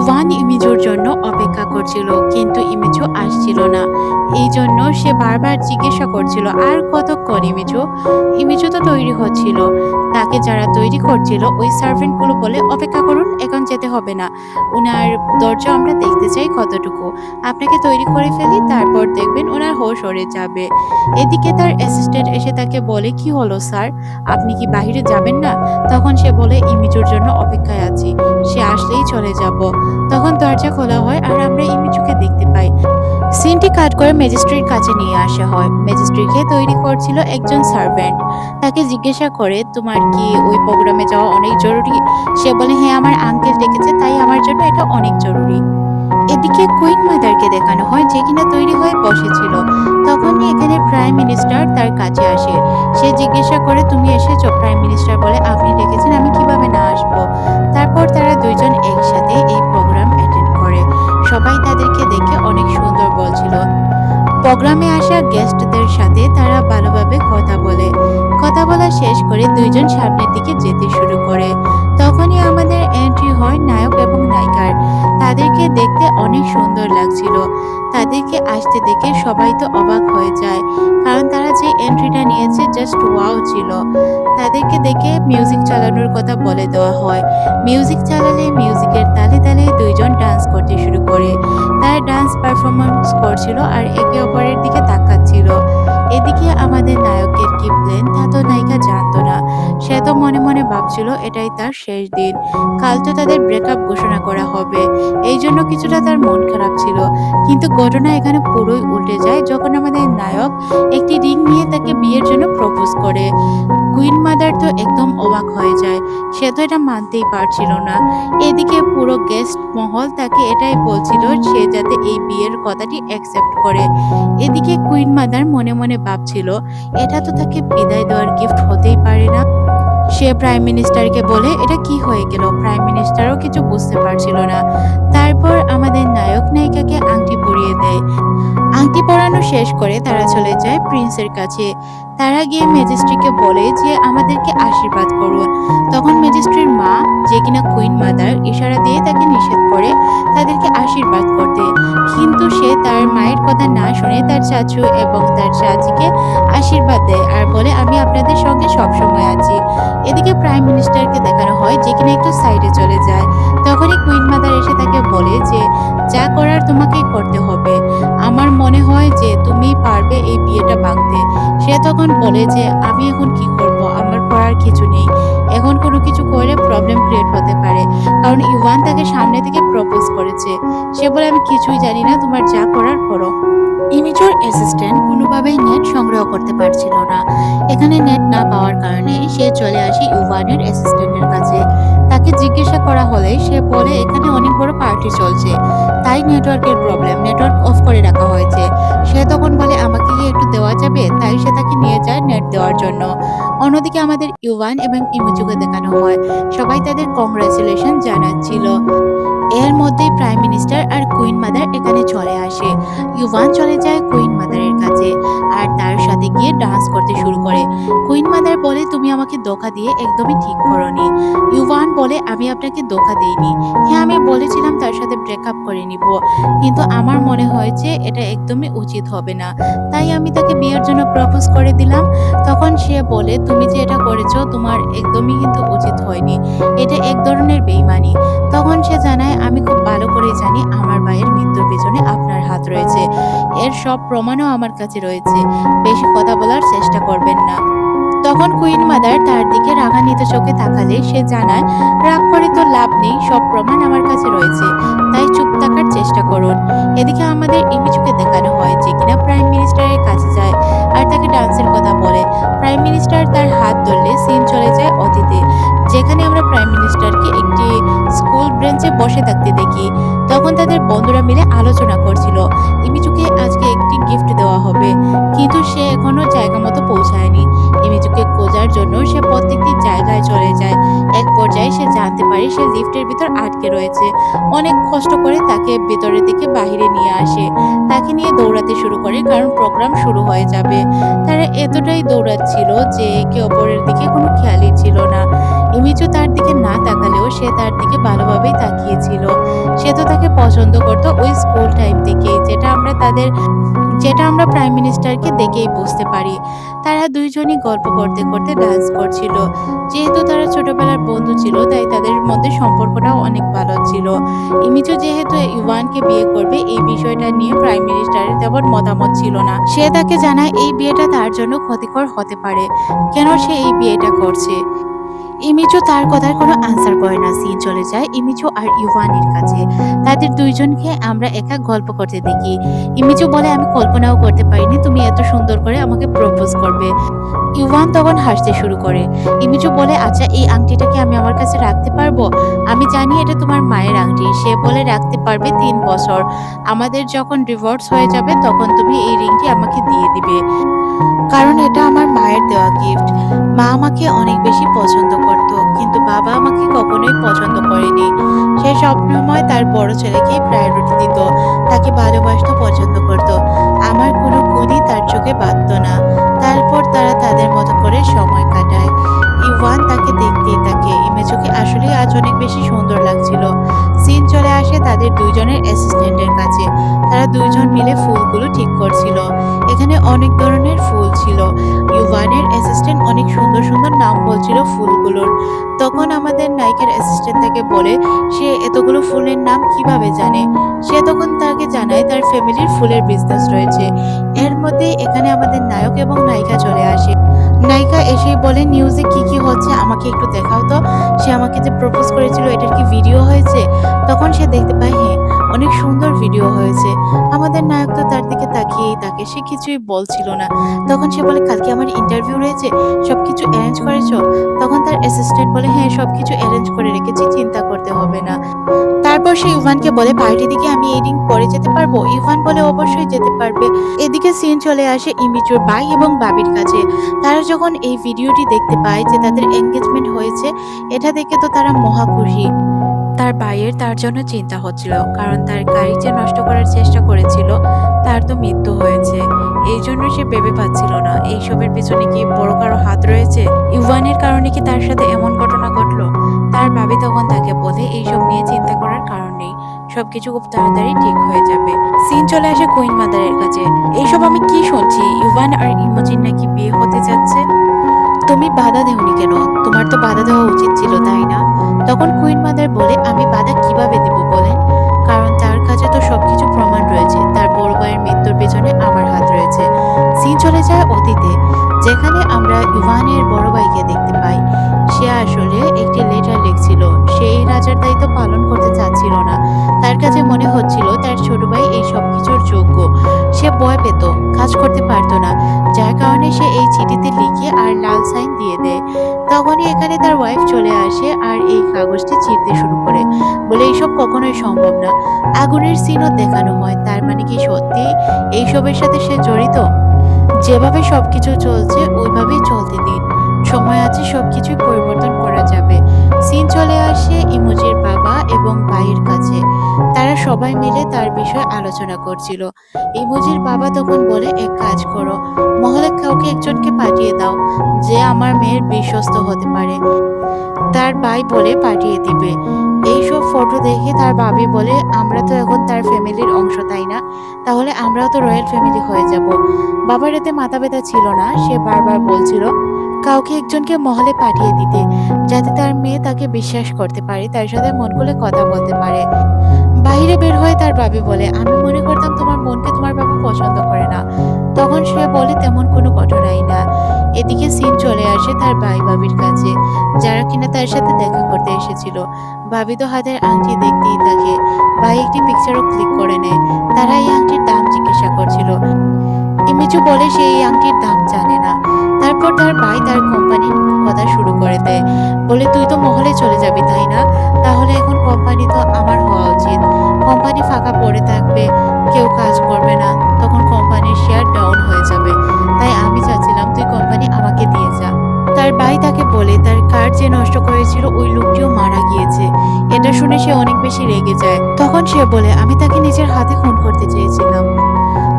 Ivan ইমিজুর জন্য অপেক্ষা করছিল, কিন্তু ইমিজু আসছিল না। এই জন্য সে বারবার জিজ্ঞাসা করছিল, আর কতক্ষণ ইমিজু? ইমিজু তো তৈরি হচ্ছিল। তাকে যারা তৈরি করছিল ওই সার্ভেন্টগুলো বলে, অপেক্ষা করুন, এখন যেতে হবে না। উনার ধৈর্য আমরা দেখতে চাই কতটুকু। আপনাকে তৈরি করে ফেলি, তারপর দেখবেন ওনার হোশ উড়ে যাবে। এদিকে তার অ্যাসিস্ট্যান্ট এসে তাকে বলে, কি হলো স্যার, আপনি কি বাইরে যাবেন না? তখন সে বলে, ইমিজুর জন্য অপেক্ষায় আছি, সে আসলেই চলে যাব। তখন দরজা খোলা হয় আর আমরা ইমিজুকে দেখতে পাই। সিনটি কাট করে ম্যাজিস্ট্রেট কাছে নিয়ে আসা হয়। ম্যাজিস্ট্রেটকে তৈরি করছিল একজন সার্ভেন্ট। তাকে জিজ্ঞাসা করে, তোমার কি ওই প্রোগ্রামে যাওয়া অনেক জরুরি? সে বলে, হ্যাঁ, আমার আঙ্কেল ডেকেছে, তাই আমার জন্য এটা অনেক জরুরি। এদিকে কুইন মাদারকে দেখানো হয়, যে কিনা তৈরি হয়ে বসেছিল। তখনই এখানে প্রাইম মিনিস্টার তার কাছে আসে। সে জিজ্ঞাসা করে, তুমি এসেছো? প্রাইম মিনিস্টার বলে, আপনি ডেকেছেন, আমি কিভাবে না আসবো? তারপর তারা দুইজন একসাথে এই প্রোগ্রাম অ্যাটেন্ড করে। সবাই তাদেরকে দেখে অনেক সুন্দর বলছিল। প্রোগ্রামে আসা গেস্টদের সাথে তারা ভালোভাবে কথা বলে। কথা বলা শেষ করে দুইজন সামনের দিকে যেতে শুরু করে। তখনই আমাদের এন্ট্রি হয় নায়ক এবং নায়িকার। তাদেরকে দেখতে অনেক সুন্দর লাগছিল। তাদেরকে আসতে দেখে সবাই তো অবাক হয়ে যায়, কারণ তারা যে এন্ট্রিটা নিয়েছে জাস্ট ওয়াও ছিল। তাদেরকে দেখে মিউজিক চালানোর কথা বলে দেওয়া হয়। মিউজিক চালালে মিউজিকের তালে তালে দুইজন ডান্স করতে শুরু করে। তারা ডান্স পারফরমেন্স করছিল আর একে অপরের দিকে তাকাচ্ছিল। এদিকে আমাদের নায়কের কি প্ল্যান তা তো নায়িকা জানতো না। সে তো মনে মনে ভাবছিল এটাই তার শেষ দিন। কাল তো তাদের ব্রেকআপ ঘোষণা করা হবে। এই জন্য কিছুটা তার মন খারাপ ছিল। কিন্তু ঘটনা এখানে পুরোই উল্টে যায় যখন আমাদের নায়ক একটি রিং নিয়ে তাকে বিয়ের জন্য প্রপোজ করে। কুইন মাদার তো একদম অবাক হয়ে যায়। সে তো এটা মানতেই পারছিল না। এদিকে পুরো গেস্ট মহল তাকে এটাই বলছিল, সে যাতে এই বিয়ের কথাটি অ্যাকসেপ্ট করে। এদিকে কুইন মাদার মনে মনে ভাবছিল, এটা তো তাকে বিদায় দেওয়ার গিফট হতেই পারে না। সে প্রাইম মিনিস্টারকে বলে, এটা কি হয়ে গেল? প্রাইম মিনিস্টারও কিছু বুঝতে পারছিল না। তারপর আমাদের নায়ক নায়িকাকে আংটি পরিয়ে দেয়। আংটি পরানো শেষ করে তারা চলে যায় প্রিন্সের কাছে। তারা গিয়ে ম্যাজিস্ট্রেটকে বলে যে আমাদেরকে আশীর্বাদ করুন। তখন ম্যাজিস্ট্রেট মা, যে কিনা কুইন মাদার, ইশারা দিয়ে তাকে নিষেধ করে তাদেরকে আশীর্বাদ করতে। কিন্তু সে তার মায়ের কথা না শুনে তার চাচু এবং তার চাচিকে আশীর্বাদ দেয় আর বলে, আমি আপনাদের সঙ্গে সবসময় আছি। এদিকে প্রাইম মিনিস্টারকে দেখানো হয়, যে কিনা একটু সাইডে চলে যায়। তখনই কুইন মাদার এসে তাকে বলে যে যা করার তোমাকেই করতে হবে। আমার মনে হয় যে তুমি পারবে এই বিয়েটা ভাঙতে। সে তখন বলে যে আমি এখন কি করব, আমার করার কিছু নেই। এখন কোনো কিছু করলে প্রবলেম ক্রিয়েট হতে পারে, কারণ ইভান তাকে সামনে থেকে প্রপোজ করেছে। সে বলে, আমি কিছুই জানি না, তোমার যা করার করো। ইমিজোর অ্যাসিস্ট্যান্ট কোনোভাবেই নেট সংগ্রহ করতে পারছিল না। এখানে নেট না পাওয়ার কারণে সে চলে আসে ইভানের অ্যাসিস্ট্যান্টের কাছে। তাকে জিজ্ঞাসা করা হলে সে বলে, এখানে অনেক বড় পার্টি চলছে, তাই নেটওয়ার্কের প্রবলেম, নেটওয়ার্ক অফ করে রাখা হয়েছে। সে তখন বলে, আমাকে কি একটু দেওয়া যাবে? তাই সে তাকে নিয়ে যায় নেট দেওয়ার জন্য। অন্যদিকে আমাদের ইভান এবং ইমিজুকে দেখানো হয়, সবাই তাদের কংগ্রাচুলেশন জানাচ্ছিল। এর মধ্যেই প্রাইম মিনিস্টার আর কুইন মাদার এখানে চলে আসে। ইউভান চলে যায় কুইন মাদারের কাছে আর তার সাথে গিয়ে ডান্স করতে শুরু করে। কুইন মাদার বলে, তুমি আমাকে ধোঁকা দিয়ে একদমই ঠিক করনি। ইউভান বলে, আমি আপনাকে ধোঁকা দেইনি। হ্যাঁ, আমি বলেছিলাম তার সাথে ব্রেকআপ করে নিব, কিন্তু আমার মনে হয়েছে এটা একদমই উচিত হবে না, তাই আমি তাকে বিয়ের জন্য প্রপোজ করে দিলাম। তখন সে বলে, তুমি যে এটা করেছো তোমার একদমই কিন্তু উচিত হয়নি, এটা এক ধরনের বেইমানি। তখন সে জানায়, আমি খুব ভালো করে জানি আমার ভাইয়ের মৃত্যুর পেছনে আপনার হাত রয়েছে। এর সব প্রমাণও আমার কাছে রয়েছে। বেশি কথা বলার চেষ্টা করবেন না। তখন কুইন মাদার তার দিকে রাগান্বিত চোখে তাকালে সে জানায়, রাগ করে তো লাভ নেই, সব প্রমাণ আমার কাছে রয়েছে, তাই চুপ থাকার চেষ্টা করুন। এদিকে আমাদের ইমিজুকে দেখানো হয়, যে কিনা প্রাইম মিনিস্টারের কাছে যায় আর তাকে ডান্সের কথা বলে। প্রাইম মিনিস্টার তার হাত ধরলে সিন চলে যায় অতীতে, যেখানে আমরা প্রাইম মিনিস্টারকে একটি স্কুল বেঞ্চে বসে থাকতে দেখি। তখন তাদের বন্ধুরা মিলে আলোচনা করছিল, ইমিজুকে আজকে একটি গিফট দেওয়া হবে, কিন্তু সে এখনো জায়গা মতো পৌঁছায়নি। ইমিজুকে খোঁজার জন্য সে প্রত্যেকটি জায়গায় চলে যায়। এক পর্যায়ে সে জানতে পারে সে লিফটের ভিতর আটকে রয়েছে। অনেক কষ্ট করে তাকে ভেতরের দিকে বাহিরে নিয়ে আসে। তাকে নিয়ে দৌড়াতে শুরু করে, কারণ প্রোগ্রাম শুরু হয়ে যাবে। তারা এতটাই দৌড়াচ্ছিল যে একে অপরের দিকে কোনো খেয়ালই ছিল না। ইমিজু তার দিকে না তাকালেও সে তার দিকে ভালোভাবেই তাকিয়েছিল। সে সে তো তাকে পছন্দ করতো ওই স্কুল টাইম থেকেই, যেটা আমরা প্রাইম মিনিস্টারকে দেখেই বুঝতে পারি। তারা দুইজনই গল্প করতে করতে ডান্স করছিল। যেহেতু তারা ছোটবেলার বন্ধু ছিল, তাই তাদের মধ্যে সম্পর্কটাও অনেক ভালো ছিল। ইমিচু যেহেতু ইভানকে বিয়ে করবে, এই বিষয়টা নিয়ে প্রাইম মিনিস্টারের তেমন মতামত ছিল না। সে তাকে জানায় এই বিয়েটা তার জন্য ক্ষতিকর হতে পারে, কেন সে এই বিয়েটা করছে। ইমিচু তার কথার কোনো আনসার করে না। সিন চলে যায় ইমিচু আর ইভানের কাছে। তাদের দুইজনকে আমরা একা গল্প করতে দেখি। ইমিচু বলে, আমি কল্পনাও করতে পারিনি তুমি এত সুন্দর করে আমাকে প্রপোজ করবে। ইভান তখন হাসতে শুরু করে। ইমিচু বলে, আচ্ছা এই আংটিটাকে আমি আমার কাছে রাখতে পারবো? আমি জানি এটা তোমার মায়ের আংটি। সে বলে, রাখতে পারবে 3 বছর। আমাদের যখন ডিভোর্স হয়ে যাবে তখন তুমি এই রিংটি আমাকে দিয়ে দিবে, কারণ এটা আমার মায়ের দেওয়া গিফট। মা আমাকে অনেক বেশি পছন্দ করত, কিন্তু বাবা আমাকে কখনোই পছন্দ করেনি। সে সবসময় তার বড় ছেলেকেই প্রায়োরিটি দিত, তাকে ভালোবাসতো, পছন্দ করত। আমার কোনো গুণই তার চোখে বাঁধত না। তারপর তারা তাদের মতো করে সময় কাটায়। ইভান তাকে দেখতেই থাকে। ইমেজুকে আসলেই আজ অনেক বেশি সুন্দর লাগছিল। সিন চলে আসে তাদের দুইজনের অ্যাসিস্ট্যান্টের কাছে। তারা দুইজন মিলে ফুলগুলো ঠিক করছিল। এখানে অনেক ধরনের ফুল ছিল। ইভানের অ্যাসিস্ট্যান্ট অনেক সুন্দর সুন্দর নাম বলছিল ফুলগুলোর। তখন আমাদের নায়িকার অ্যাসিস্ট্যান্ট তাকে বলে, সে এতগুলো ফুলের নাম কিভাবে জানে। সে তখন তাকে জানায় তার ফ্যামিলির ফুলের বিজনেস রয়েছে। এর মধ্যেই এখানে আমাদের নায়ক এবং নায়িকা চলে আসে। নায়িকা এসেই বলে, নিউজে কি কি হচ্ছে আমাকে একটু দেখাও তো। সে আমাকে যে প্রপোজ করেছিল এটার কি ভিডিও হয়েছে? তখন সে দেখতে পায়, হ্যাঁ অনেক সুন্দর ভিডিও হয়েছে। আমাদের নায়ক তো তার দিকে তাকিয়েই থাকে, সে কিছুই বলছিল না। তখন সে বলে, কালকে আমার ইন্টারভিউ রয়েছে, সবকিছু অ্যারেঞ্জ করেছো? তখন তার অ্যাসিস্ট্যান্ট বলে, হ্যাঁ সবকিছু অ্যারেঞ্জ করে রেখেছি, চিন্তা করতে হবে না। তারপর সে ইভানকে বলে, পার্টি দিকে আমি এই দিন পরে যেতে পারবো? ইভান বলে, অবশ্যই যেতে পারবে। এদিকে সিন চলে আসে ইমিচুর ভাই এবং বাবির কাছে। তারা যখন এই ভিডিওটি দেখতে পায় যে তাদের এনগেজমেন্ট হয়েছে, এটা দেখে তো তারা মহা খুশি। তার ভাইয়ের তার জন্য চিন্তা হচ্ছিল, কারণ তার গাড়ি যে নষ্ট করার চেষ্টা করেছিল তার তো মৃত্যু হয়েছে। এই জন্য সে ভেবে পাচ্ছিল না এইসবের পিছনে কি বড় কারো হাত রয়েছে। ইভানের কারণে কি তার সাথে এমন ঘটনা ঘটলো? তার ভাবি তখন তাকে বলে, এইসব নিয়ে চিন্তা করার কারণ নেই, সবকিছু খুব তাড়াতাড়ি ঠিক হয়ে যাবে। সিন চলে আসে কুইন মাদারের কাছে। এইসব আমি কি শুনছি, ইভান আর ইমোজিন নাকি বিয়ে হতে যাচ্ছে? তুমি বাধা দেওনি কেন? তোমার তো বাধা দেওয়া উচিত ছিল, তাই না? তখন কুইন মাদার বলে, আমি বাধা কিভাবে দিব বলেন? কারণ তার কাছে তো সবকিছু প্রমাণ রয়েছে, তার বড় ভাইয়ের মৃত্যুর পেছনে আমার হাত রয়েছে। সিন চলে যায় অতীতে, যেখানে আমরা ইভানের বড় ভাইকে দেখতে পাই। সে আসলে একটি লেটার লিখছিল। সে এই রাজার দায়িত্ব পালন করতে চাচ্ছিল না। তার কাছে মনে হচ্ছিল তার ছোট ভাই এই সবকিছুর যোগ্য। সে ভয় পেত, কাজ করতে পারতো না, যার কারণে সে এই চিঠিতে লিখে আর লাল সাইন দিয়ে দেয়। তখনই এখানে তার ওয়াইফ চলে আসে আর এই কাগজটি ছিঁড়তে শুরু করে, বলে এইসব কখনোই সম্ভব না। আগুনের সিনও দেখানো হয়, তার মানে কি সত্যি এইসবের সাথে সে জড়িত? যেভাবে সবকিছু চলছে ওইভাবেই চলতে দিন, সময় আছে, সবকিছুই পরিবর্তন করা যাবে। সিন চলে আসে ইমোজির বাবা এবং ভাইয়ের কাছে। তারা সবাই মিলে তার বিষয়ে আলোচনা করছিল। ইমোজির বাবা তখন বলে, এক কাজ করো, মহলে কাউকে একজনকে পাঠিয়ে দাও যে আমার মেয়ের বিশ্বস্ত হতে পারে। তার ভাই বলে পাঠিয়ে দিবে। এইসব ফটো দেখে তার ভাবি বলে, আমরা তো এখন তার ফ্যামিলির অংশ, তাই না? তাহলে আমরাও তো রয়্যাল ফ্যামিলি হয়ে যাব। বাবার এতে মাথা ব্যথা ছিল না, সে বারবার বলছিল কাউকে একজনকে মহলে পাঠিয়ে দিতে, যাতে তার মেয়ে তাকে বিশ্বাস করতে পারে, তার সাথে মন খুলে কথা বলতে পারে। বাইরে বের হয়ে তার ভাবি বলে, আমি মনে করতাম তোমার বোনকে তোমার বাবা পছন্দ করে না। তখন সে বলে, তেমন কোনো ঘটনাই না। এদিকে সিন চলে আসে তার ভাই ভাবির কাছে, যারা কিনা তার সাথে দেখা করতে এসেছিল। ভাবি তো হাতের আংটি দেখতেই থাকে। ভাই একটি পিকচারও ক্লিক করে নেয়। তারা এই আংটির দাম জিজ্ঞাসা করছিল। ইমিচু বলে সে এই আংটির দাম জানে না। তারপর তার ভাই তার কোম্পানির কথা শুরু করে দেয়, বলে তুই তো মহলে চলে যাবি, তাই না? তাহলে এখন কোম্পানি তো আমার হওয়া উচিত। কোম্পানি ফাঁকা পড়ে থাকবে, কেউ কাজ করবে না, তখন কোম্পানির শেয়ার ডাউন হয়ে যাবে। তাই আমি চাচ্ছিলাম তুই কোম্পানি আমাকে দিয়ে যা। তার ভাই তাকে বলে, তার কার যে নষ্ট করেছিল ওই লোকটিও মারা গিয়েছে। এটা শুনে সে অনেক বেশি রেগে যায়। তখন সে বলে, আমি তাকে নিজের হাতে খুন করতে চেয়েছিলাম।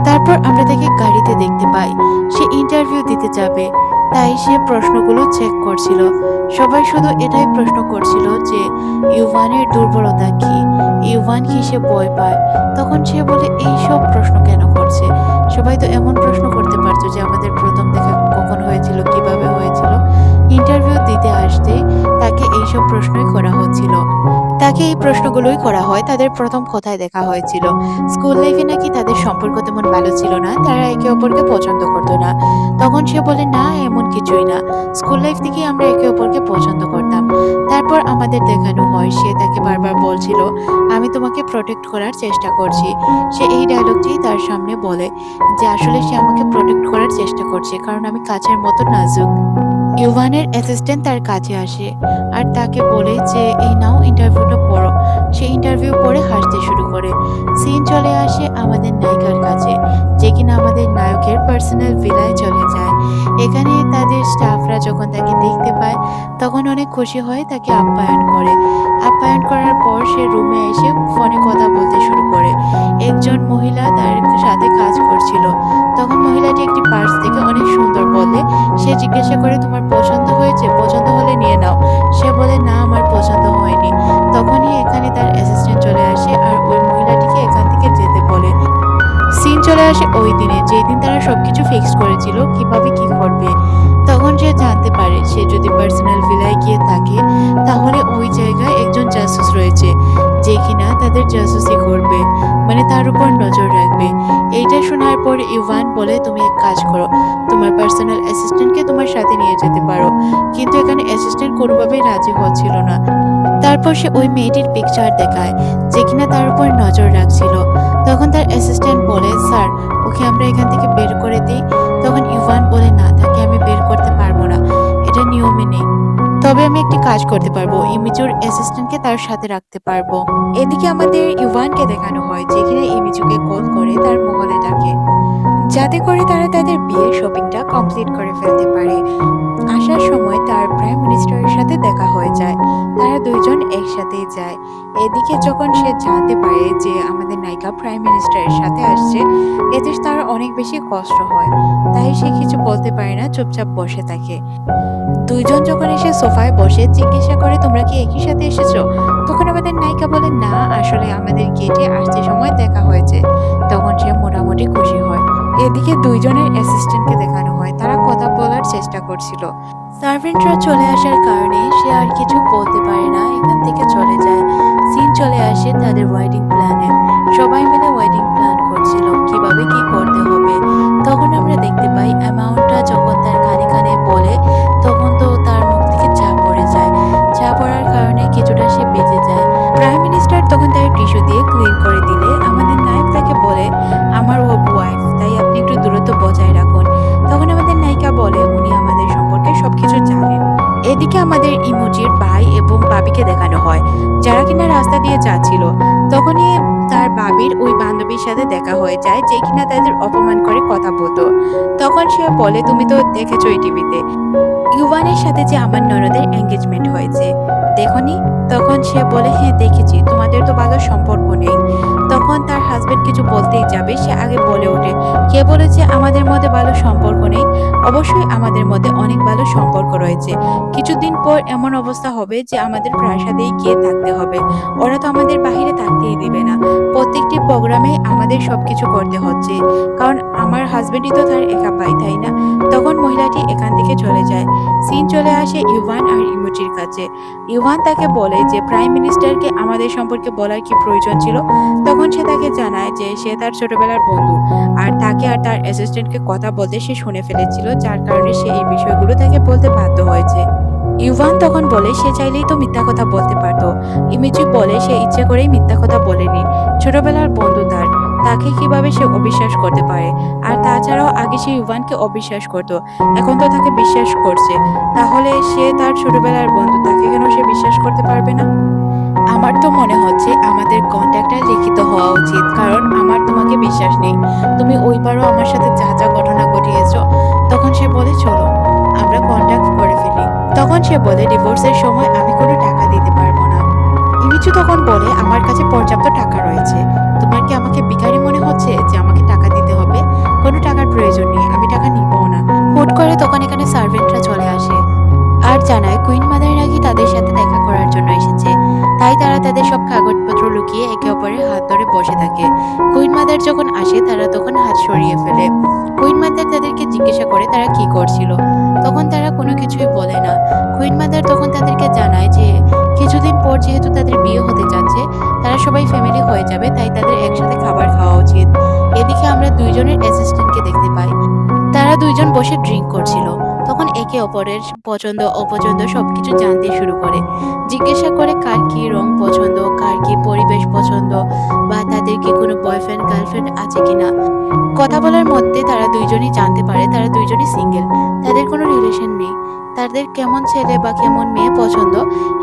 তারপর আমরা তাকে গাড়িতে দেখতে পাই, সে ইন্টারভিউ দিতে যাবে, তাই সে প্রশ্নগুলো চেক করছিল। সবাই শুধু এটাই প্রশ্ন করছিল যে ইউভানের দুর্বলতা কি, ইউভান ইভানকে সে ভয় পায়। তখন সে বলে এইসব প্রশ্ন কেন করছে? সবাই তো এমন প্রশ্ন করতে পারতো যে আমাদের প্রথম দেখা কখন হয়েছিল, কিভাবে হয়েছিল। ইন্টারভিউ দিতে আসতে তাকে এইসব প্রশ্নই করা হচ্ছিল। তাকে এই প্রশ্নগুলোই করা হয় তাদের প্রথম কোথায় দেখা হয়েছিল। স্কুল লাইফে নাকি তাদের সম্পর্ক তেমন ভালো ছিল না, তারা একে অপরকে পছন্দ করতো না। তখন সে বলে না, এমন কিছুই না, স্কুল লাইফ থেকেই আমরা একে অপরকে পছন্দ করতাম। তারপর আমাদের দেখানো হয় সে তাকে বারবার বলছিল আমি তোমাকে প্রোটেক্ট করার চেষ্টা করছি। সে এই ডায়লগটি তার সামনে বলে যে আসলে সে আমাকে প্রোটেক্ট করার চেষ্টা করছে কারণ আমি কাচের মতো নাজুক। ইভানের অ্যাসিস্ট্যান্ট তার কাছে আসে আর তাকে বলে যে এই নাও ইন্টারভিউটা পড়ো। সে ইন্টারভিউ পড়ে হাসতে শুরু করে। সিন চলে আসে আমাদের নায়িকার কাছে, যে কিনা আমাদের নায়কের পার্সোনাল ভিলায় চলে যায়। এখানে তাদের স্টাফরা যখন তাকে দেখতে পায় তখন অনেক খুশি হয়, তাকে আপ্যায়ন করে। আপ্যায়ন করার পর সে রুমে এসে ফোনে কথা বলতে শুরু করে। একজন মহিলা তার সাথে কাজ করছিল। তখন মহিলাটি একটি পার্স থেকে অনেক সুন্দর বলে। সে জিজ্ঞাসা করে তোমার পছন্দ হয়েছে? পছন্দ হলে নিয়ে নাও। সে বলে না, আমার পছন্দ হয়নি। তখনই এখানে তার অ্যাসিস্ট্যান্ট চলে আসে আর ওই মহিলাটিকে এখান থেকে যেতে বলে। সিন চলে আসে ওই দিনে যেই দিন তারা সবকিছু ফিক্স করেছিল কিভাবে কি করবে। তখন সে জানতে পারে সে যদি পার্সোনাল ভিলায় গিয়ে থাকে তাহলে ওই জায়গায় একজন জাসুস রয়েছে যে কিনা তাদের জাসুসি করবে, মানে তার উপর নজর রাখবে। এইটা শোনার পর ইভান বলে তুমি এক কাজ করো, তোমার পার্সোনাল অ্যাসিস্ট্যান্টকে তোমার সাথে নিয়ে যেতে পারো। কিন্তু এখানে অ্যাসিস্ট্যান্ট কোনোভাবেই রাজি হচ্ছিল না। তারপর সে ওই মেয়েটির পিকচার দেখায় যে কিনা তার উপর নজর রাখছিল। তখন তার অ্যাসিস্ট্যান্ট বলে স্যার ওকে আমরা এখান থেকে বের করে দিই। তখন ইভান বলে না, তাকে আমি বের করতে পারবো না, এটা নিয়মে নেই। তবে আমি একটি কাজ করতে পারবো, ইমিজুর অ্যাসিস্ট্যান্টকে তার সাথে রাখতে পারবো। এদিকে আমাদের ইভানকে দেখানো হয় যেখানে ইমিজুকে কল করে তার মহলে ডাকে, যাতে করে তারা তাদের বিয়ের শপিংটা কমপ্লিট করে ফেলতে পারে। আসার সময় তার প্রাইম মিনিস্টারের সাথে দেখা হয়ে যায়, তারা দুইজন একসাথেই যায়। এদিকে যখন সে জানতে পারে যে আমাদের নায়িকা প্রাইম মিনিস্টারের সাথে আসছে, এতে তার অনেক বেশি কষ্ট হয়। তাই সে কিছু বলতে পারে না, চুপচাপ বসে থাকে। দুইজন যখন এসে সোফায় বসে জিজ্ঞাসা করে তোমরা কি একই সাথে এসেছো, তখন আমাদের নায়িকা বলে না, আসলে আমাদের গেটে আসতে সময় দেখা হয়েছে। তখন সে মোটামুটি খুশি হয়। এদিকে দুইজনের অ্যাসিস্ট্যান্টকে দেখানো হয়, তারা কথা বলার চেষ্টা করছিল। সার্ভেন্টরা চলে আসার কারণে সে আর কিছু বলতে পারে না, এখান থেকে চলে যায়। সিন চলে আসে তাদের ওয়েডিং প্ল্যানে। সবাই মিলে ওয়েডিং প্ল্যান করছিল কিভাবে কি করতে হবে। তখন আমরা দেখতে পাই অ্যামাউন্টটা যখন তার কানে কানে বলে তখন তো তার মুখ থেকে চা পড়ে যায়। চা পড়ার কারণে কিছুটা সে বেঁচে যায়। প্রাইম মিনিস্টার তখন তার টিস্যু দিয়ে ক্লিন করে দিলে আমাদের নায়ক তাকে বলে আমার ওয়াইফ, তাই আপনি একটু দূরত্ব বজায় রাখুন। তখন আমাদের নায়িকা বলে উনি আমাদের সম্পর্কে সবকিছু জানেন। এদিকে আমাদের ইমোজির ভাই এবং বাবিকে দেখানো হয় যারা কিনা রাস্তা দিয়ে যাচ্ছিল। তখনই তার বাবির ওই বান্ধবীর সাথে দেখা হয়ে যায় যে কিনা তাদের অপমান করে কথা বলতো। তখন সে বলে তুমি তো দেখেছো এই টিভিতে ইউভানের সাথে যে আমার ননদের এঙ্গেজমেন্ট হয়েছে, দেখনি? তখন সে বলে হ্যাঁ দেখেছি, তোমাদের তো ভালো সম্পর্ক নেই। তখন তার হাজবেন্ড কিছু বলতেই যাবে সে আগে বলে ওঠে কে বলেছে আমাদের মধ্যে ভালো সম্পর্ক নেই? অবশ্যই আমাদের মধ্যে অনেক ভালো সম্পর্ক রয়েছে। কিছুদিন পর এমন অবস্থা হবে যে আমাদের প্রাসাদেই গিয়ে থাকতে হবে, ওরা তো আমাদের বাহিরে থাকতেই দিবে না। প্রত্যেকটি প্রোগ্রামে আমাদের সবকিছু করতে হচ্ছে, কারণ আমার হাজবেন্ডই তো তার একা ভাই, তাই না? তখন মহিলাটি এখান থেকে চলে যায়। সিন চলে আসে ইভান আর ইমোজির কাছে। ইভান তাকে বলে যে প্রাইম মিনিস্টারকে আমাদের সম্পর্কে বলার কি প্রয়োজন ছিল। তখন সে তাকে জানায় যে সে তার ছোটবেলার বন্ধু আর তাকে আর তার অ্যাসিস্ট্যান্টকে কথা বলতে সে শুনে ফেলেছিল, যার কারণে সে এই বিষয়গুলো তাকে বলতে বাধ্য হয়েছে। ইভান তখন বলে সে চাইলেই তো মিথ্যা কথা বলতে পারতো। ইমিজি বলে সে ইচ্ছে করেই মিথ্যা কথা বলেনি, ছোটবেলার বন্ধু তার, তাকে কিভাবে সে অবিশ্বাস করতে পারে। আর তাছাড়াও আগে সে ইভানকে অবিশ্বাস করতো, এখন তো তাকে বিশ্বাস করছে। তাহলে সে তার ছোটবেলার বন্ধু, তাকে কেন সে বিশ্বাস করতে পারবে না? আমার তো মনে হচ্ছে আমাদের কন্ট্যাক্টটা লিখিত হওয়া উচিত, কারণ আমার তোমাকে বিশ্বাস নেই। তুমি ওইবারও আমার সাথে যা যা ঘটনা ঘটিয়েছো। তখন সে বলে চলো আমরা কন্ট্যাক্ট করে ফেলি। তখন সে বলে ডিভোর্সের সময় আমি কোনো টাকা দিতে পারবো না। ইমিচু তখন বলে আমার কাছে পর্যাপ্ত টাকা রয়েছে, তোমার কি আমাকে ভিখারি মনে হচ্ছে যে আমাকে টাকা দিতে হবে? কোনো টাকার প্রয়োজন নেই, আমি টাকা নিবও না। হুট করে তখন এখানে সার্ভেন্টরা চলে আসে আর জানায় কুইন মাদার নাকি তাদের সাথে দেখা করার জন্য এসেছে। তাই তারা তাদের সব কাগজপত্র লুকিয়ে একে অপরের হাত ধরে বসে থাকে। কুইন মাদার যখন আসে তারা তখন হাত সরিয়ে ফেলে। কুইন মাদার তাদেরকে জিজ্ঞাসা করে তারা কি করছিল। তখন তারা কোনো কিছুই বলে না। কুইন মাদার তখন তাদেরকে জানায় যে কিছুদিন পর যেহেতু তাদের বিয়ে হতে যাচ্ছে, তারা সবাই ফ্যামিলি হয়ে যাবে, তাই তাদের একসাথে খাবার খাওয়া উচিত। এদিকে আমরা দুইজনের অ্যাসিস্ট্যান্টকে দেখতে পাই। তারা দুইজন বসে ড্রিঙ্ক করছিল। তখন একে অপরের পছন্দ অপছন্দ সবকিছু জানতে শুরু করে। জিজ্ঞাসা করে কার কি রং পছন্দ, কার কি পরিবেশ পছন্দ, বা তাদের কি কোনো বয়ফ্রেন্ড গার্লফ্রেন্ড আছে কিনা। কথা বলার মধ্যে তারা দুইজনই জানতে পারে তারা দুইজনই সিঙ্গেল, তাদের কোনো রিলেশন নেই। তাদের কেমন ছেলে বা কেমন মেয়ে পছন্দ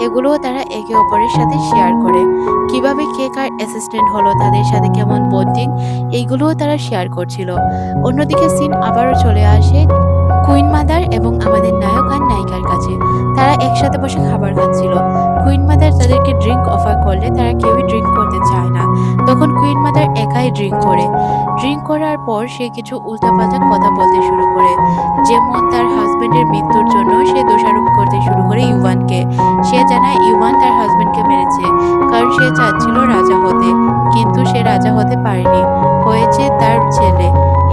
এগুলোও তারা একে অপরের সাথে শেয়ার করে। কিভাবে কে কার অ্যাসিস্ট্যান্ট হলো, তাদের সাথে কেমন বন্ডিং, এইগুলোও তারা শেয়ার করছিল। অন্যদিকে সিন আবারও চলে আসে কুইন মাদার এবং আমাদের নায়ক আর নায়িকার কাছে। তারা একসাথে বসে খাবার খাচ্ছিল। কুইন মাদার তাদেরকে ড্রিঙ্ক অফার করলে তারা কেউই ড্রিঙ্ক করতে চায় না। তখন কুইন মাদার একাই ড্রিঙ্ক করে। ড্রিঙ্ক করার পর সে কিছু উল্টাপাল্টা কথা বলতে শুরু করে। যেমন তার হাজবেন্ডের মৃত্যুর জন্য সে দোষারোপ করতে শুরু করে ইউয়ানকে। সে জানায় ইউয়ান তার হাজবেন্ডকে মেরেছে, কারণ সে চাচ্ছিল রাজা হতে, কিন্তু সে রাজা হতে পারেনি, হয়েছে তার ছেলে।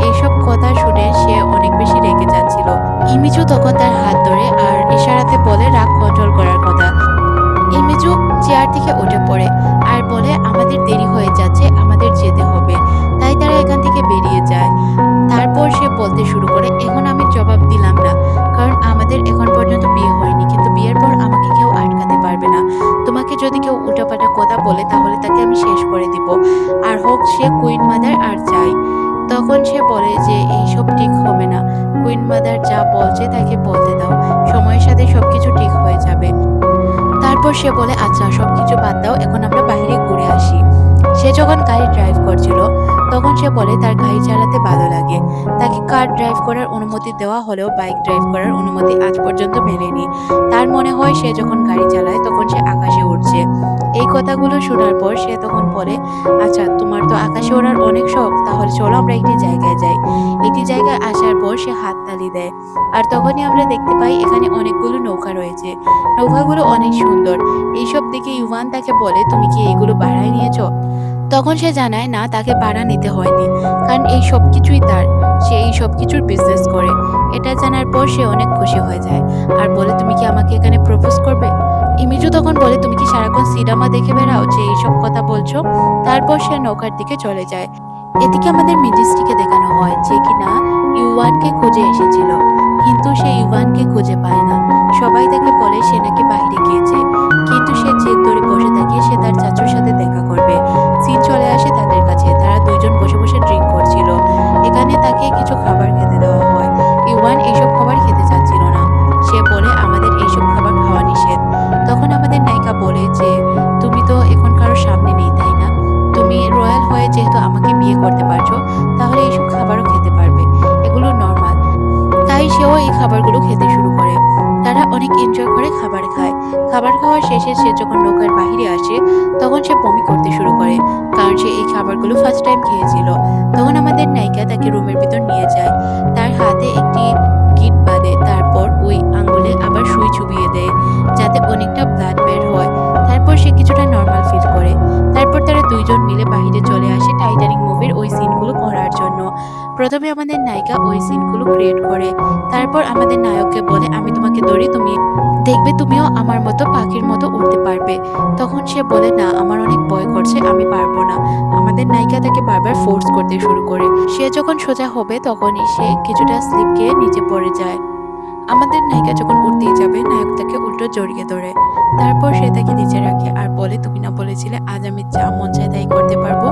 এইসব কথা শুনে সে অনেক বেশি রেগে যাচ্ছিল। ইমিজু তখন তার হাত ধরে আর ইশারাতে বলে রাগ কন্ট্রোল করার কথা। ইমিজু চেয়ার থেকে উঠে পড়ে আর বলে আমাদের দেরি হয়ে যাচ্ছে, আমাদের যেতে হবে। তাই তারা এখান থেকে বেরিয়ে যায়। তারপর সে বলতে শুরু করে এখন আমি জবাব দিলাম না, কারণ আমাদের এখন পর্যন্ত বিয়ে হয়নি, কিন্তু বিয়ের পর আমাকে কেউ আটকাতে পারবে না। তোমাকে যদি কেউ উল্টাপাল্টা কথা বলে তাহলে তাকে আমি শেষ করে দিব, আর হোক সে কুইন মাদার আর যাই। তখন সে বলে যে এইসব ঠিক হবে না, কুইন মাদার যা বলছে তাকে বলতে দাও, সময়ের সাথে সবকিছু ঠিক হয়ে যাবে। তারপর সে বলে আচ্ছা সবকিছু বাদ দাও, এখন আমরা বাইরে ঘুরে আসি। সে যখন গাড়ি ড্রাইভ করছিল তখন সে বলে তার গাড়ি চালাতে ভালো লাগে। তাকে কার ড্রাইভ করার অনুমতি দেওয়া হলেও বাইক ড্রাইভ করার অনুমতি আজ পর্যন্ত মেলেনি। তার মনে হয় সে যখন গাড়ি চালায় তখন সে আকাশে উড়ছে। এই কথাগুলো শোনার পর সে তখন বলে আচ্ছা তোমার তো আকাশে ওড়ার অনেক শখ, তাহলে চলো আমরা একটি জায়গায় যাই। একটি জায়গায় আসার পর সে হাততালি দেয়। আর তখনই আমরা দেখতে পাই এখানে অনেকগুলো নৌকা রয়েছে। নৌকাগুলো অনেক সুন্দর। এইসব দেখে ইউয়ান তাকে বলে তুমি কি এইগুলো ভাড়ায় নিয়েছো? তখন সে জানায় না, তাকে ভাড়া নিতে হয়নি, কারণ এই সব কিছুই তার, সে এই সব কিছুর বিজনেস করে। এটা জানার পর সে অনেক খুশি হয়ে যায় আর বলে তুমি কি আমাকে এখানে প্রপোজ করবে? ইমিজু তখন বলে তুমি কি সারাক্ষণ সিনেমা দেখে বেড়াও যে এইসব কথা বলছো? তারপর সে নৌকার দিকে চলে যায়। এদিকে আমাদের মিজিস্ট্রিকে দেখানো হয় যে কিনা ইউয়ানকে খুঁজে এসেছিল, কিন্তু সে ইউয়ানকে খুঁজে পায় না। সবাই তাকে বলে সে নাকি বাইরে গিয়েছে, কিন্তু সে জেদ ধরে বসে থাকে সে তার চাচুর সাথে দেখা করবে। সিন চলে আসে তাদের কাছে, তারা দুইজন বসে বসে ড্রিঙ্ক করছিল। এখানে তাকে কিছু খাবার খেতে দেওয়া হয়। ইউয়ান এইসব খাবার খেতে চাচ্ছিল না। সে বলে আমাদের এইসব খাবার খাওয়া নিষেধ। তখন আমাদের নায়িকা বলে যে তুমি তো এখন কারোর সামনে নেই, তাই না? তুমি রয়্যাল হয়ে যেহেতু আমাকে বিয়ে করতে পারছো, তাহলে এইসব খাবারও খেতে পারবে, এগুলো নর্মাল। তাই সেও এই খাবারগুলো খেতে শুরু করে। তারা অনেক এনজয় করে খাবার খায়। খাবার খাওয়ার শেষে সে যখন নৌকার বাহিরে আসে তখন সে বমি করতে শুরু করে, কারণ সে এই খাবারগুলো ফার্স্ট টাইম খেয়েছিল। তখন আমাদের নায়িকা তাকে রুমের ভিতর নিয়ে যায়, তার হাতে একটি গিট বাঁধে, তারপর ওই আঙ্গুলে আবার সুই চুবিয়ে দেয় যাতে অনেকটা ব্লাড বের হয়। তারপর সে কিছুটা নর্মাল ফিল করে। তারপর তারা দুইজন মিলে বাহিরে চলে আসে টাইটানিক মুভির ওই সিনগুলো করার জন্য। প্রথমে আমাদের নায়িকা ওই সিনগুলো ক্রিয়েট করে, তারপর আমাদের নায়ককে বলে আমি তোমাকে ধরি, তুমি দেখবে তুমিও আমার মতো পাখির মতো উড়তে পারবে। তখন সে বলে না, আমার অনেক ভয় করছে, আমি পারবো না। আমাদের নায়িকা তাকে বারবার ফোর্স করতে শুরু করে। সে যখন সোজা হবে তখনই সে কিছুটা স্লিপ খেয়ে নিচে পড়ে যায়। আমাদের নায়িকা যখন উঠতেই যাবে নায়ক তাকে উল্টো জড়িয়ে ধরে। তারপর সে তাকে নিচে রাখে আর বলে তুমি না বলেছিলে আজ আমি যা মন চায় তাই করতে পারবো?